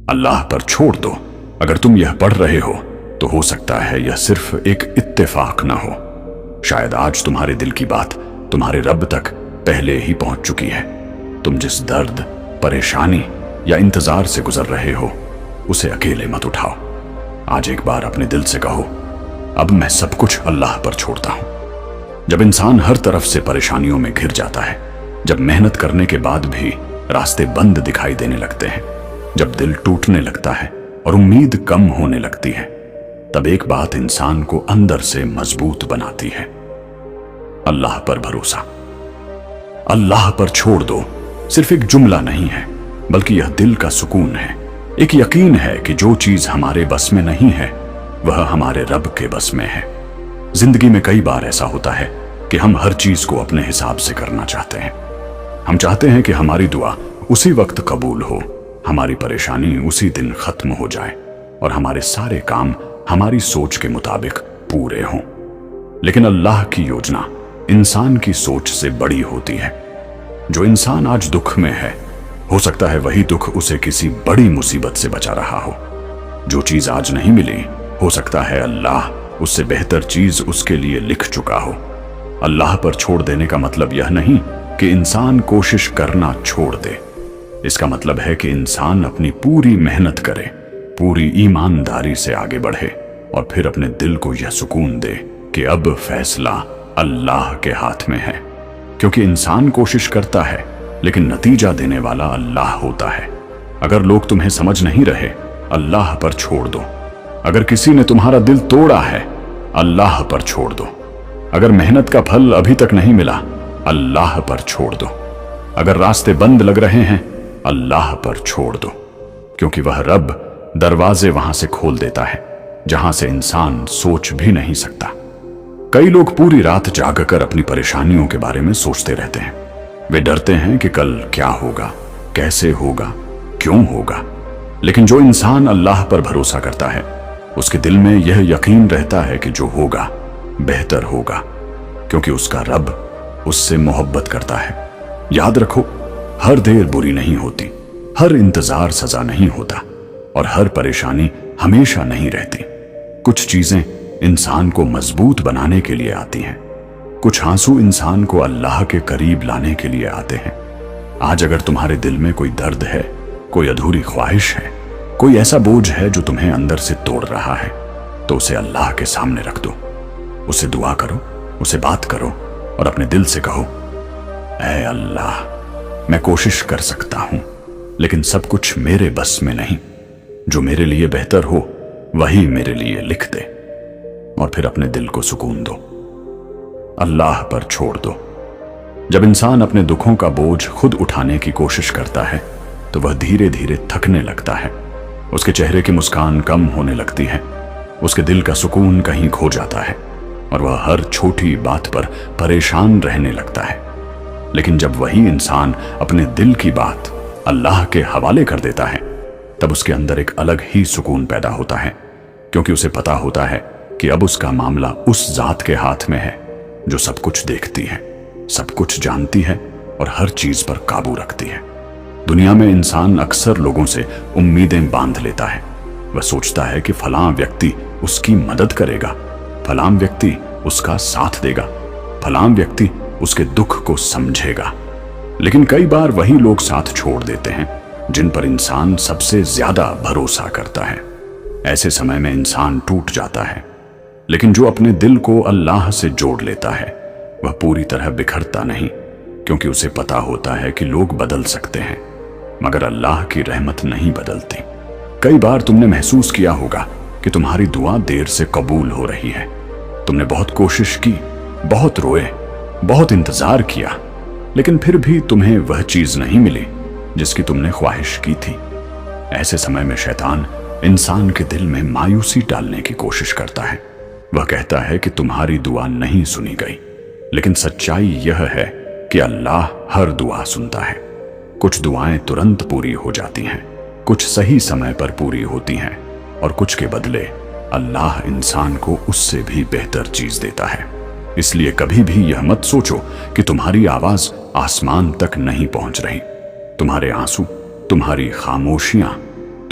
अल्लाह पर छोड़ दो। अगर तुम यह पढ़ रहे हो तो हो सकता है यह सिर्फ एक इत्तेफाक ना हो। शायद आज तुम्हारे दिल की बात तुम्हारे रब तक पहले ही पहुंच चुकी है। तुम जिस दर्द, परेशानी या इंतजार से गुजर रहे हो उसे अकेले मत उठाओ। आज एक बार अपने दिल से कहो, अब मैं सब कुछ अल्लाह पर छोड़ता हूं। जब इंसान हर तरफ से परेशानियों में घिर जाता है, जब मेहनत करने के बाद भी रास्ते बंद दिखाई देने लगते हैं, जब दिल टूटने लगता है और उम्मीद कम होने लगती है, तब एक बात इंसान को अंदर से मजबूत बनाती है, अल्लाह पर भरोसा। अल्लाह पर छोड़ दो सिर्फ एक जुमला नहीं है, बल्कि यह दिल का सुकून है। एक यकीन है कि जो चीज हमारे बस में नहीं है वह हमारे रब के बस में है। जिंदगी में कई बार ऐसा होता है कि हम हर चीज को अपने हिसाब से करना चाहते हैं। हम चाहते हैं कि हमारी दुआ उसी वक्त कबूल हो, हमारी परेशानी उसी दिन खत्म हो जाए और हमारे सारे काम हमारी सोच के मुताबिक पूरे हों। लेकिन अल्लाह की योजना इंसान की सोच से बड़ी होती है। जो इंसान आज दुख में है, हो सकता है वही दुख उसे किसी बड़ी मुसीबत से बचा रहा हो। जो चीज आज नहीं मिली, हो सकता है अल्लाह उससे बेहतर चीज उसके लिए लिख चुका हो। अल्लाह पर छोड़ देने का मतलब यह नहीं कि इंसान कोशिश करना छोड़ दे। इसका मतलब है कि इंसान अपनी पूरी मेहनत करे, पूरी ईमानदारी से आगे बढ़े और फिर अपने दिल को यह सुकून दे कि अब फैसला अल्लाह के हाथ में है। क्योंकि इंसान कोशिश करता है लेकिन नतीजा देने वाला अल्लाह होता है। अगर लोग तुम्हें समझ नहीं रहे, अल्लाह पर छोड़ दो। अगर किसी ने तुम्हारा दिल तोड़ा है, अल्लाह पर छोड़ दो। अगर मेहनत का फल अभी तक नहीं मिला, अल्लाह पर छोड़ दो। अगर रास्ते बंद लग रहे हैं, अल्लाह पर छोड़ दो। क्योंकि वह रब दरवाजे वहां से खोल देता है जहां से इंसान सोच भी नहीं सकता। कई लोग पूरी रात जागकर अपनी परेशानियों के बारे में सोचते रहते हैं। वे डरते हैं कि कल क्या होगा, कैसे होगा, क्यों होगा। लेकिन जो इंसान अल्लाह पर भरोसा करता है, उसके दिल में यह यकीन रहता है कि जो होगा बेहतर होगा, क्योंकि उसका रब उससे मोहब्बत करता है। याद रखो, हर देर बुरी नहीं होती, हर इंतजार सजा नहीं होता और हर परेशानी हमेशा नहीं रहती। कुछ चीजें इंसान को मजबूत बनाने के लिए आती हैं, कुछ आंसू इंसान को अल्लाह के करीब लाने के लिए आते हैं। आज अगर तुम्हारे दिल में कोई दर्द है, कोई अधूरी ख्वाहिश है, कोई ऐसा बोझ है जो तुम्हें अंदर से तोड़ रहा है, तो उसे अल्लाह के सामने रख दो। उसे दुआ करो, उसे बात करो और अपने दिल से कहो, ऐ अल्लाह, मैं कोशिश कर सकता हूं लेकिन सब कुछ मेरे बस में नहीं। जो मेरे लिए बेहतर हो वही मेरे लिए लिख दे। और फिर अपने दिल को सुकून दो, अल्लाह पर छोड़ दो। जब इंसान अपने दुखों का बोझ खुद उठाने की कोशिश करता है तो वह धीरे धीरे थकने लगता है। उसके चेहरे की मुस्कान कम होने लगती है, उसके दिल का सुकून कहीं खो जाता है और वह हर छोटी बात पर परेशान रहने लगता है। लेकिन जब वही इंसान अपने दिल की बात अल्लाह के हवाले कर देता है, तब उसके अंदर एक अलग ही सुकून पैदा होता है, क्योंकि उसे पता होता है कि अब उसका मामला उस जात के हाथ में है जो सब कुछ देखती है, सब कुछ जानती है और हर चीज पर काबू रखती है। दुनिया में इंसान अक्सर लोगों से उम्मीदें बांध लेता है। वह सोचता है कि फलां व्यक्ति उसकी मदद करेगा, फलां व्यक्ति उसका साथ देगा, फलां व्यक्ति उसके दुख को समझेगा। लेकिन कई बार वही लोग साथ छोड़ देते हैं जिन पर इंसान सबसे ज्यादा भरोसा करता है। ऐसे समय में इंसान टूट जाता है। लेकिन जो अपने दिल को अल्लाह से जोड़ लेता है वह पूरी तरह बिखरता नहीं, क्योंकि उसे पता होता है कि लोग बदल सकते हैं मगर अल्लाह की रहमत नहीं बदलती। कई बार तुमने महसूस किया होगा कि तुम्हारी दुआ देर से कबूल हो रही है। तुमने बहुत कोशिश की, बहुत रोए, बहुत इंतजार किया, लेकिन फिर भी तुम्हें वह चीज नहीं मिली जिसकी तुमने ख्वाहिश की थी। ऐसे समय में शैतान इंसान के दिल में मायूसी डालने की कोशिश करता है। वह कहता है कि तुम्हारी दुआ नहीं सुनी गई, लेकिन सच्चाई यह है कि अल्लाह हर दुआ सुनता है। कुछ दुआएं तुरंत पूरी हो जाती हैं, कुछ सही समय पर पूरी होती हैं और कुछ के बदले अल्लाह इंसान को उससे भी बेहतर चीज देता है। इसलिए कभी भी यह मत सोचो कि तुम्हारी आवाज आसमान तक नहीं पहुंच रही। तुम्हारे आंसू, तुम्हारी खामोशियां,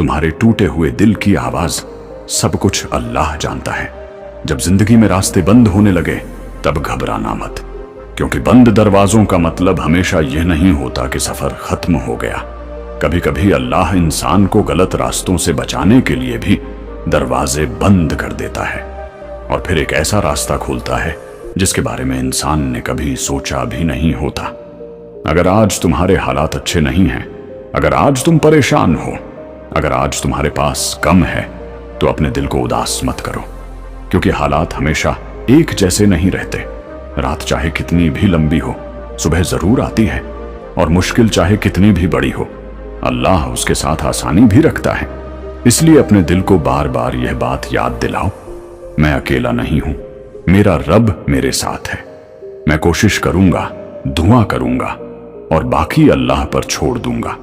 तुम्हारे टूटे हुए दिल की आवाज, सब कुछ अल्लाह जानता है। जब जिंदगी में रास्ते बंद होने लगे तब घबराना मत, क्योंकि बंद दरवाजों का मतलब हमेशा यह नहीं होता कि सफर खत्म हो गया। कभी कभी अल्लाह इंसान को गलत रास्तों से बचाने के लिए भी दरवाजे बंद कर देता है और फिर एक ऐसा रास्ता खोलता है जिसके बारे में इंसान ने कभी सोचा भी नहीं होता। अगर आज तुम्हारे हालात अच्छे नहीं हैं, अगर आज तुम परेशान हो, अगर आज तुम्हारे पास कम है, तो अपने दिल को उदास मत करो, क्योंकि हालात हमेशा एक जैसे नहीं रहते। रात चाहे कितनी भी लंबी हो, सुबह जरूर आती है, और मुश्किल चाहे कितनी भी बड़ी हो, अल्लाह उसके साथ आसानी भी रखता है। इसलिए अपने दिल को बार बार यह बात याद दिलाओ, मैं अकेला नहीं हूं, मेरा रब मेरे साथ है। मैं कोशिश करूंगा, दुआ करूंगा और बाकी अल्लाह पर छोड़ दूंगा।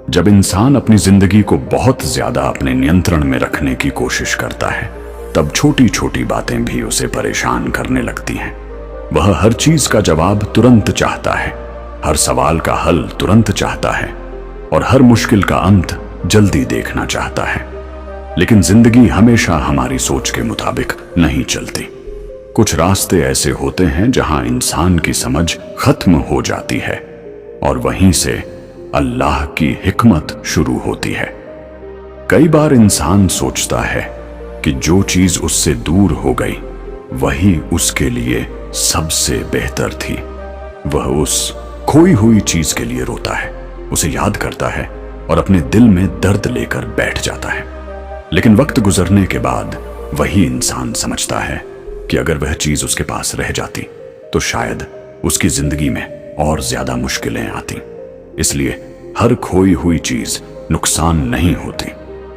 जब इंसान अपनी जिंदगी को बहुत ज्यादा अपने नियंत्रण में रखने की कोशिश करता है, तब छोटी छोटी बातें भी उसे परेशान करने लगती हैं। वह हर चीज का जवाब तुरंत चाहता है, हर सवाल का हल तुरंत चाहता है और हर मुश्किल का अंत जल्दी देखना चाहता है। लेकिन जिंदगी हमेशा हमारी सोच के मुताबिक नहीं चलती। कुछ रास्ते ऐसे होते हैं जहां इंसान की समझ खत्म हो जाती है और वहीं से अल्लाह की हिकमत शुरू होती है। कई बार इंसान सोचता है कि जो चीज उससे दूर हो गई वही उसके लिए सबसे बेहतर थी। वह उस खोई हुई चीज के लिए रोता है, उसे याद करता है और अपने दिल में दर्द लेकर बैठ जाता है। लेकिन वक्त गुजरने के बाद वही इंसान समझता है कि अगर वह चीज उसके पास रह जाती तो शायद उसकी जिंदगी में और ज्यादा मुश्किलें आती। इसलिए हर खोई हुई चीज नुकसान नहीं होती।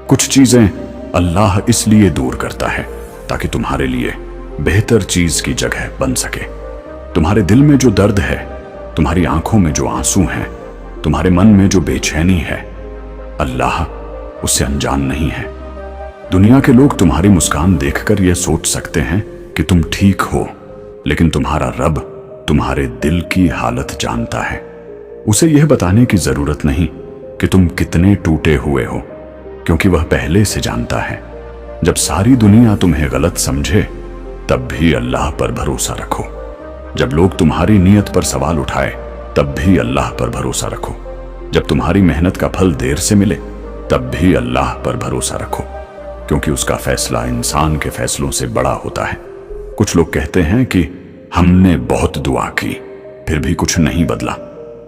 कुछ चीजें अल्लाह इसलिए दूर करता है ताकि तुम्हारे लिए बेहतर चीज की जगह बन सके। तुम्हारे दिल में जो दर्द है, तुम्हारी आंखों में जो आंसू हैं, तुम्हारे मन में जो बेचैनी है, अल्लाह उससे अनजान नहीं है। दुनिया के लोग तुम्हारी मुस्कान देखकर यह सोच सकते हैं कि तुम ठीक हो, लेकिन तुम्हारा रब तुम्हारे दिल की हालत जानता है। उसे यह बताने की जरूरत नहीं कि तुम कितने टूटे हुए हो, क्योंकि वह पहले से जानता है। जब सारी दुनिया तुम्हें गलत समझे तब भी अल्लाह पर भरोसा रखो। जब लोग तुम्हारी नीयत पर सवाल उठाए तब भी अल्लाह पर भरोसा रखो। जब तुम्हारी मेहनत का फल देर से मिले तब भी अल्लाह पर भरोसा रखो, क्योंकि उसका फैसला इंसान के फैसलों से बड़ा होता है। कुछ लोग कहते हैं कि हमने बहुत दुआ की फिर भी कुछ नहीं बदला,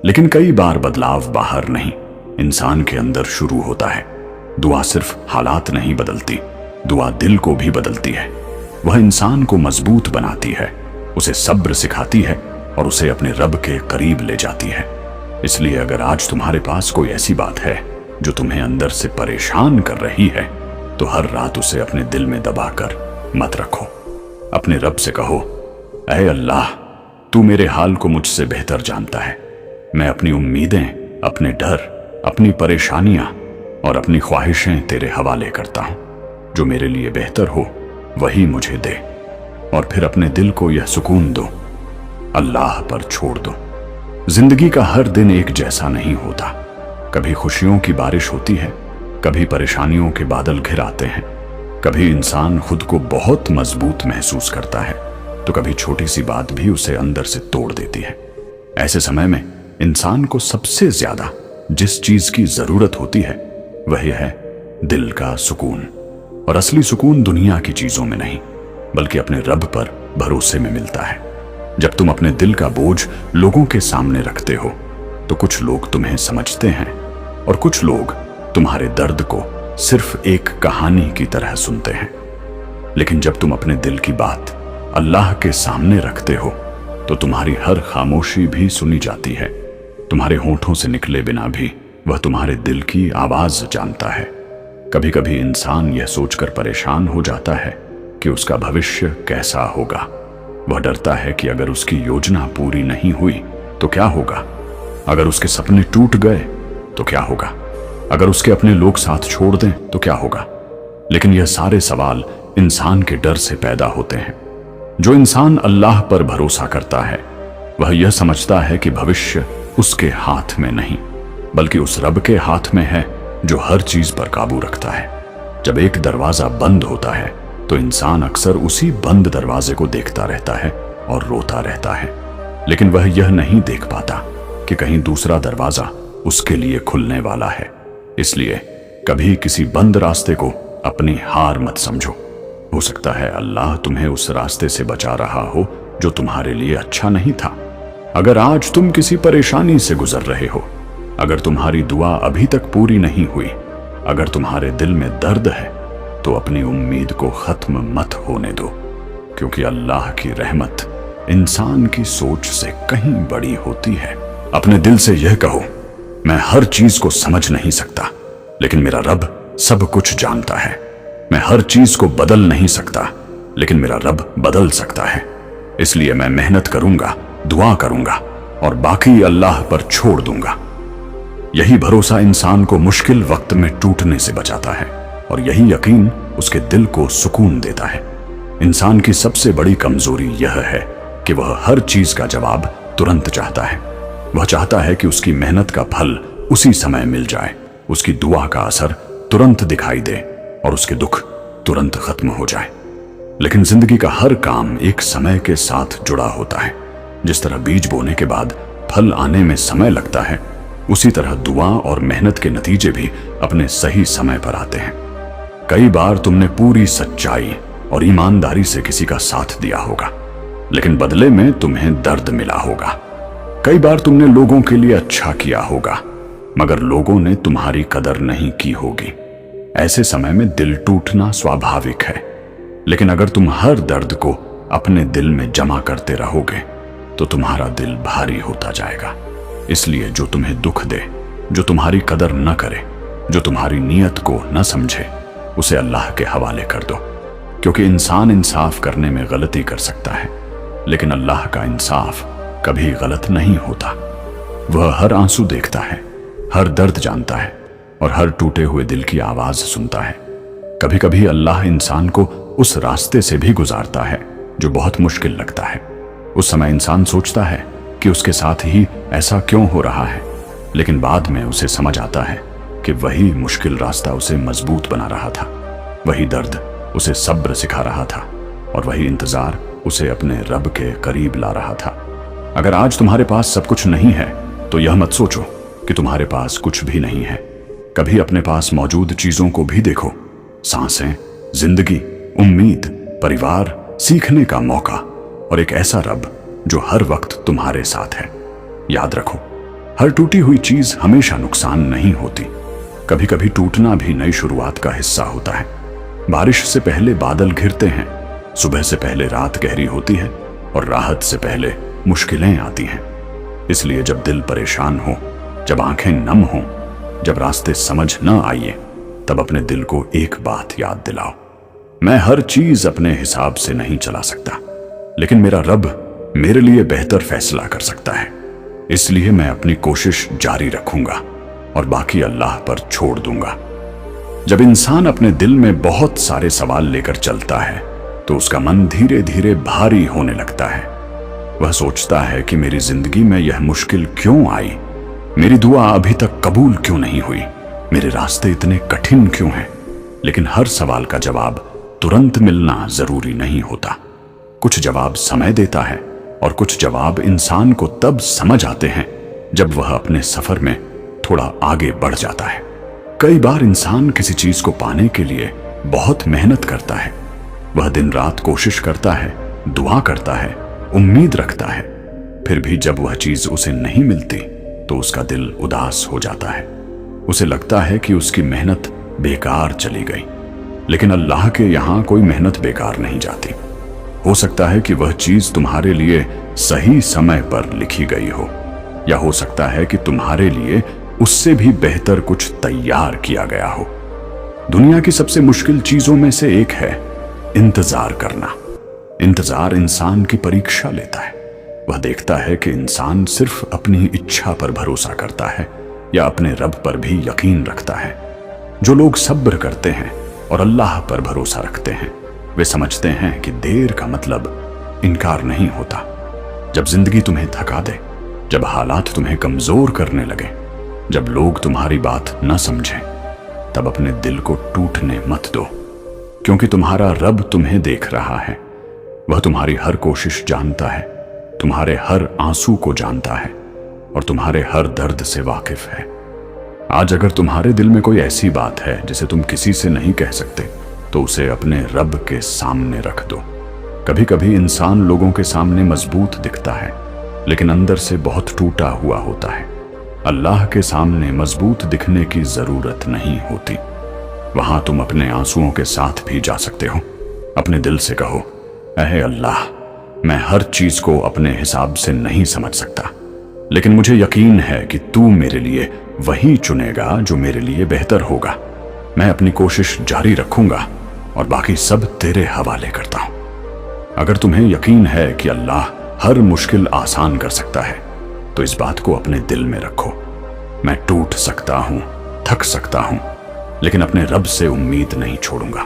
लेकिन कई बार बदलाव बाहर नहीं, इंसान के अंदर शुरू होता है। दुआ सिर्फ हालात नहीं बदलती, दुआ दिल को भी बदलती है। वह इंसान को मजबूत बनाती है, उसे सब्र सिखाती है और उसे अपने रब के करीब ले जाती है। इसलिए अगर आज तुम्हारे पास कोई ऐसी बात है जो तुम्हें अंदर से परेशान कर रही है, तो हर रात उसे अपने दिल में दबाकर मत रखो। अपने रब से कहो, ऐ अल्लाह, तू मेरे हाल को मुझसे बेहतर जानता है। मैं अपनी उम्मीदें, अपने डर, अपनी परेशानियां और अपनी ख्वाहिशें तेरे हवाले करता हूं। जो मेरे लिए बेहतर हो वही मुझे दे, और फिर अपने दिल को यह सुकून दो, अल्लाह पर छोड़ दो। जिंदगी का हर दिन एक जैसा नहीं होता। कभी खुशियों की बारिश होती है, कभी परेशानियों के बादल घिर आते हैं, कभी इंसान खुद को बहुत मजबूत महसूस करता है, तो कभी छोटी सी बात भी उसे अंदर से तोड़ देती है। ऐसे समय में इंसान को सबसे ज्यादा जिस चीज की जरूरत होती है वह है दिल का सुकून। और असली सुकून दुनिया की चीजों में नहीं, बल्कि अपने रब पर भरोसे में मिलता है। जब तुम अपने दिल का बोझ लोगों के सामने रखते हो तो कुछ लोग तुम्हें समझते हैं और कुछ लोग तुम्हारे दर्द को सिर्फ एक कहानी की तरह सुनते हैं। लेकिन जब तुम अपने दिल की बात अल्लाह के सामने रखते हो तो तुम्हारी हर खामोशी भी सुनी जाती है। तुम्हारे होठों से निकले बिना भी वह तुम्हारे दिल की आवाज जानता है। कभी कभी इंसान यह सोचकर परेशान हो जाता है कि उसका भविष्य कैसा होगा। वह डरता है कि अगर उसकी योजना पूरी नहीं हुई तो क्या होगा, अगर उसके सपने टूट गए तो क्या होगा, अगर उसके अपने लोग साथ छोड़ दें तो क्या होगा। लेकिन यह सारे सवाल इंसान के डर से पैदा होते हैं। जो इंसान अल्लाह पर भरोसा करता है वह यह समझता है कि भविष्य उसके हाथ में नहीं, बल्कि उस रब के हाथ में है जो हर चीज पर काबू रखता है। जब एक दरवाजा बंद होता है तो इंसान अक्सर उसी बंद दरवाजे को देखता रहता है और रोता रहता है, लेकिन वह यह नहीं देख पाता कि कहीं दूसरा दरवाजा उसके लिए खुलने वाला है। इसलिए कभी किसी बंद रास्ते को अपनी हार मत समझो। हो सकता है अल्लाह तुम्हें उस रास्ते से बचा रहा हो जो तुम्हारे लिए अच्छा नहीं था। अगर आज तुम किसी परेशानी से गुजर रहे हो, अगर तुम्हारी दुआ अभी तक पूरी नहीं हुई, अगर तुम्हारे दिल में दर्द है, तो अपनी उम्मीद को खत्म मत होने दो, क्योंकि अल्लाह की रहमत इंसान की सोच से कहीं बड़ी होती है। अपने दिल से यह कहो, मैं हर चीज को समझ नहीं सकता, लेकिन मेरा रब सब कुछ जानता है। मैं हर चीज को बदल नहीं सकता, लेकिन मेरा रब बदल सकता है। इसलिए मैं मेहनत करूंगा, दुआ करूंगा और बाकी अल्लाह पर छोड़ दूंगा। यही भरोसा इंसान को मुश्किल वक्त में टूटने से बचाता है और यही यकीन उसके दिल को सुकून देता है। इंसान की सबसे बड़ी कमजोरी यह है कि वह हर चीज का जवाब तुरंत चाहता है। वह चाहता है कि उसकी मेहनत का फल उसी समय मिल जाए, उसकी दुआ का असर तुरंत दिखाई दे और उसके दुख तुरंत खत्म हो जाए। लेकिन जिंदगी का हर काम एक समय के साथ जुड़ा होता है। जिस तरह बीज बोने के बाद फल आने में समय लगता है, उसी तरह दुआ और मेहनत के नतीजे भी अपने सही समय पर आते हैं। कई बार तुमने पूरी सच्चाई और ईमानदारी से किसी का साथ दिया होगा, लेकिन बदले में तुम्हें दर्द मिला होगा। कई बार तुमने लोगों के लिए अच्छा किया होगा, मगर लोगों ने तुम्हारी कदर नहीं की होगी। ऐसे समय में दिल टूटना स्वाभाविक है, लेकिन अगर तुम हर दर्द को अपने दिल में जमा करते रहोगे तो तुम्हारा दिल भारी होता जाएगा। इसलिए जो तुम्हें दुख दे, जो तुम्हारी कदर न करे, जो तुम्हारी नीयत को न समझे, उसे अल्लाह के हवाले कर दो, क्योंकि इंसान इंसाफ करने में गलती कर सकता है, लेकिन अल्लाह का इंसाफ कभी गलत नहीं होता। वह हर आंसू देखता है, हर दर्द जानता है और हर टूटे हुए दिल की आवाज सुनता है। कभी कभी अल्लाह इंसान को उस रास्ते से भी गुजारता है जो बहुत मुश्किल लगता है। उस समय इंसान सोचता है कि उसके साथ ही ऐसा क्यों हो रहा है, लेकिन बाद में उसे समझ आता है कि वही मुश्किल रास्ता उसे मजबूत बना रहा था, वही दर्द उसे सब्र सिखा रहा था और वही इंतजार उसे अपने रब के करीब ला रहा था। अगर आज तुम्हारे पास सब कुछ नहीं है तो यह मत सोचो कि तुम्हारे पास कुछ भी नहीं है। कभी अपने पास मौजूद चीजों को भी देखो, सांसें, जिंदगी, उम्मीद, परिवार, सीखने का मौका और एक ऐसा रब जो हर वक्त तुम्हारे साथ है। याद रखो, हर टूटी हुई चीज हमेशा नुकसान नहीं होती। कभी कभी टूटना भी नई शुरुआत का हिस्सा होता है। बारिश से पहले बादल घिरते हैं, सुबह से पहले रात गहरी होती है और राहत से पहले मुश्किलें आती हैं। इसलिए जब दिल परेशान हो, जब आंखें नम हो, जब रास्ते समझ न आइए, तब अपने दिल को एक बात याद दिलाओ, मैं हर चीज अपने हिसाब से नहीं चला सकता, लेकिन मेरा रब मेरे लिए बेहतर फैसला कर सकता है। इसलिए मैं अपनी कोशिश जारी रखूंगा और बाकी अल्लाह पर छोड़ दूंगा। जब इंसान अपने दिल में बहुत सारे सवाल लेकर चलता है तो उसका मन धीरे धीरे भारी होने लगता है। वह सोचता है कि मेरी जिंदगी में यह मुश्किल क्यों आई, मेरी दुआ अभी तक कबूल क्यों नहीं हुई, मेरे रास्ते इतने कठिन क्यों हैं। लेकिन हर सवाल का जवाब तुरंत मिलना जरूरी नहीं होता। कुछ जवाब समय देता है और कुछ जवाब इंसान को तब समझ आते हैं जब वह अपने सफर में थोड़ा आगे बढ़ जाता है। कई बार इंसान किसी चीज को पाने के लिए बहुत मेहनत करता है। वह दिन रात कोशिश करता है, दुआ करता है, उम्मीद रखता है, फिर भी जब वह चीज उसे नहीं मिलती तो उसका दिल उदास हो जाता है। उसे लगता है कि उसकी मेहनत बेकार चली गई। लेकिन अल्लाह के यहां कोई मेहनत बेकार नहीं जाती। हो सकता है कि वह चीज तुम्हारे लिए सही समय पर लिखी गई हो, या हो सकता है कि तुम्हारे लिए उससे भी बेहतर कुछ तैयार किया गया हो। दुनिया की सबसे मुश्किल चीजों में से एक है इंतजार करना। इंतजार इंसान की परीक्षा लेता है। वह देखता है कि इंसान सिर्फ अपनी इच्छा पर भरोसा करता है या अपने रब पर भी यकीन रखता है। जो लोग सब्र करते हैं और अल्लाह पर भरोसा रखते हैं, वे समझते हैं कि देर का मतलब इनकार नहीं होता। जब जिंदगी तुम्हें थका दे, जब हालात तुम्हें कमजोर करने लगे, जब लोग तुम्हारी बात न समझें, तब अपने दिल को टूटने मत दो, क्योंकि तुम्हारा रब तुम्हें देख रहा है। वह तुम्हारी हर कोशिश जानता है, तुम्हारे हर आंसू को जानता है और तुम्हारे हर दर्द से वाकिफ है। आज अगर तुम्हारे दिल में कोई ऐसी बात है जिसे तुम किसी से नहीं कह सकते, तो उसे अपने रब के सामने रख दो। कभी कभी इंसान लोगों के सामने मजबूत दिखता है, लेकिन अंदर से बहुत टूटा हुआ होता है। अल्लाह के सामने मजबूत दिखने की जरूरत नहीं होती। वहां तुम अपने आंसुओं के साथ भी जा सकते हो। अपने दिल से कहो, ऐ अल्लाह, मैं हर चीज को अपने हिसाब से नहीं समझ सकता, लेकिन मुझे यकीन है कि तू मेरे लिए वही चुनेगा जो मेरे लिए बेहतर होगा। मैं अपनी कोशिश जारी रखूंगा और बाकी सब तेरे हवाले करता हूं। अगर तुम्हें यकीन है कि अल्लाह हर मुश्किल आसान कर सकता है, तो इस बात को अपने दिल में रखो। मैं टूट सकता हूं, थक सकता हूं, लेकिन अपने रब से उम्मीद नहीं छोड़ूंगा।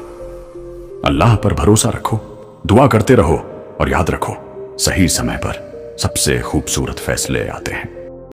अल्लाह पर भरोसा रखो, दुआ करते रहो और याद रखो, सही समय पर सबसे खूबसूरत फैसले आते हैं।